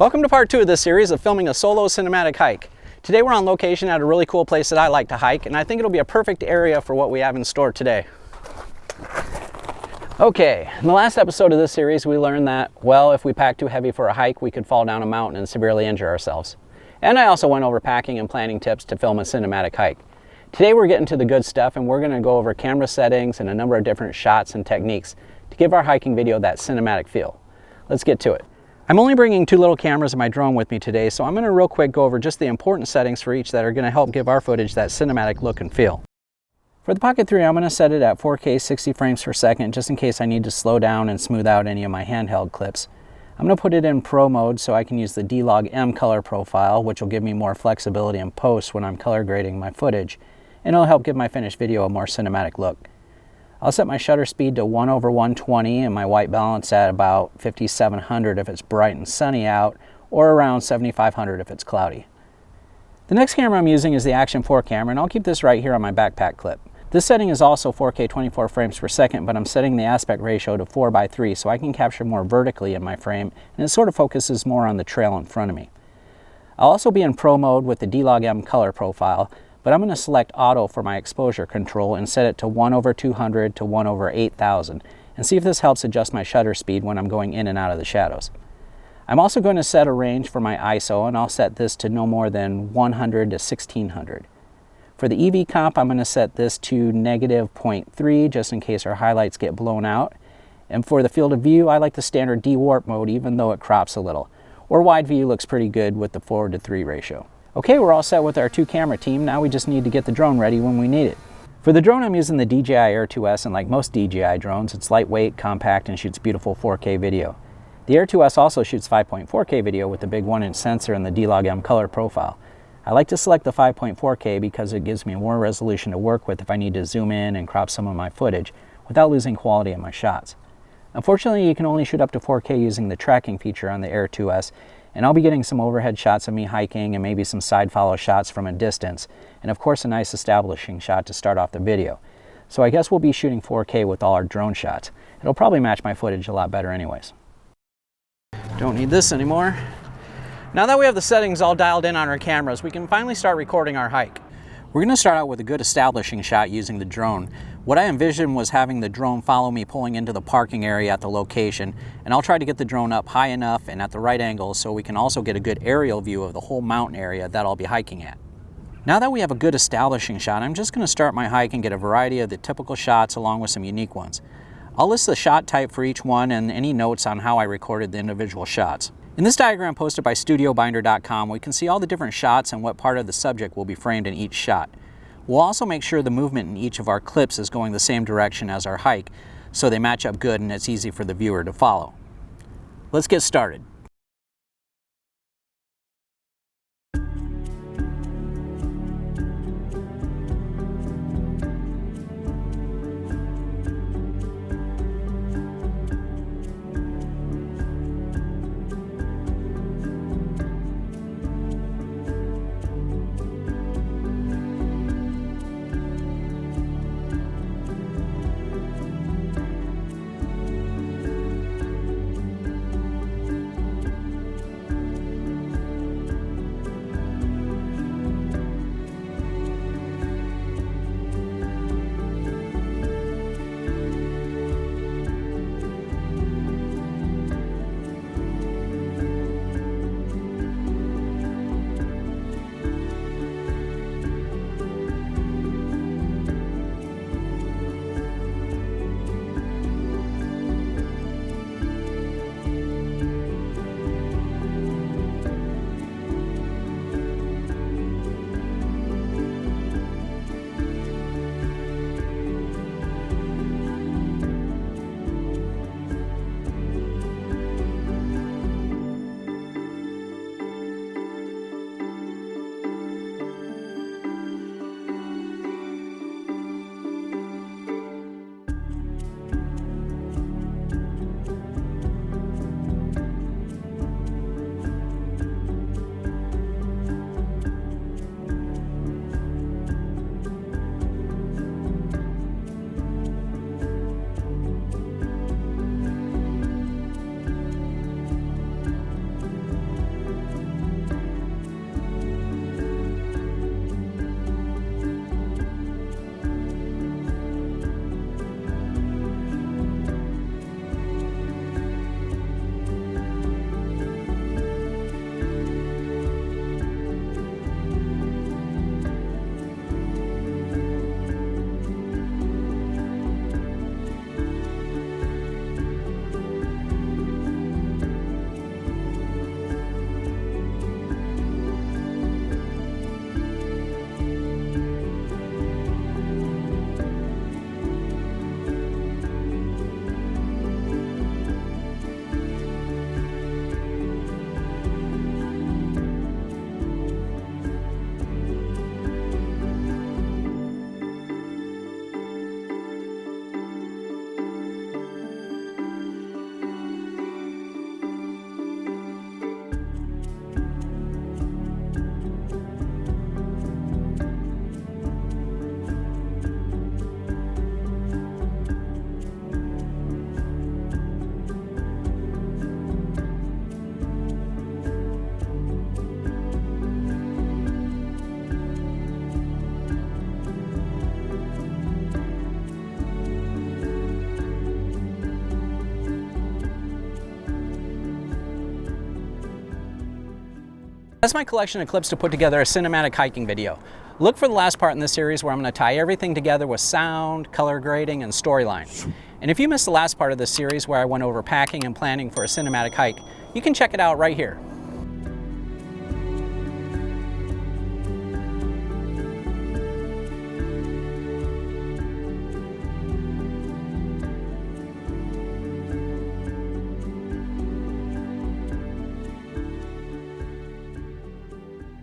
Welcome to part 2 of this series of filming a solo cinematic hike. Today we're on location at a really cool place that I like to hike, and I think it'll be a perfect area for what we have in store today. Okay, in the last episode of this series we learned that, well, if we pack too heavy for a hike, we could fall down a mountain and severely injure ourselves. And I also went over packing and planning tips to film a cinematic hike. Today we're getting to the good stuff, and we're going to go over camera settings and a number of different shots and techniques to give our hiking video that cinematic feel. Let's get to it. I'm only bringing 2 little cameras and my drone with me today, so I'm going to real quick go over just the important settings for each that are going to help give our footage that cinematic look and feel. For the Pocket 3, I'm going to set it at 4K 60 frames per second just in case I need to slow down and smooth out any of my handheld clips. I'm going to put it in Pro mode so I can use the D-Log-M color profile, which will give me more flexibility in post when I'm color grading my footage, and it'll help give my finished video a more cinematic look. I'll set my shutter speed to 1/120 and my white balance at about 5700 if it's bright and sunny out, or around 7500 if it's cloudy. The next camera I'm using is the Action 4 camera, and I'll keep this right here on my backpack clip. This setting is also 4K 24 frames per second, but I'm setting the aspect ratio to 4:3 so I can capture more vertically in my frame, and it sort of focuses more on the trail in front of me. I'll also be in Pro mode with the D-Log-M color profile, but I'm going to select Auto for my exposure control and set it to 1/200 to 1/8000 and see if this helps adjust my shutter speed when I'm going in and out of the shadows. I'm also going to set a range for my ISO, and I'll set this to no more than 100 to 1600. For the EV comp, I'm going to set this to -0.3 just in case our highlights get blown out. And for the field of view, I like the standard D-Warp mode even though it crops a little. Or wide view looks pretty good with the 4:3 ratio. Okay, we're all set with our 2 camera team. Now we just need to get the drone ready when we need it. For the drone, I'm using the DJI Air2S, and like most DJI drones, it's lightweight, compact, and shoots beautiful 4K video. The Air2S also shoots 5.4K video with the big 1-inch sensor and the D-Log-M color profile. I like to select the 5.4K because it gives me more resolution to work with if I need to zoom in and crop some of my footage without losing quality in my shots. Unfortunately, you can only shoot up to 4K using the tracking feature on the Air2S, and I'll be getting some overhead shots of me hiking and maybe some side follow shots from a distance, and of course a nice establishing shot to start off the video. So I guess we'll be shooting 4K with all our drone shots. It'll probably match my footage a lot better anyways. Don't need this anymore. Now that we have the settings all dialed in on our cameras, we can finally start recording our hike. We're going to start out with a good establishing shot using the drone. What I envisioned was having the drone follow me pulling into the parking area at the location, and I'll try to get the drone up high enough and at the right angle so we can also get a good aerial view of the whole mountain area that I'll be hiking at. Now that we have a good establishing shot, I'm just going to start my hike and get a variety of the typical shots along with some unique ones. I'll list the shot type for each one and any notes on how I recorded the individual shots. In this diagram posted by StudioBinder.com, we can see all the different shots and what part of the subject will be framed in each shot. We'll also make sure the movement in each of our clips is going the same direction as our hike, so they match up good and it's easy for the viewer to follow. Let's get started. That's my collection of clips to put together a cinematic hiking video. Look for the last part in this series where I'm going to tie everything together with sound, color grading, and storyline. And if you missed the last part of this series where I went over packing and planning for a cinematic hike, you can check it out right here.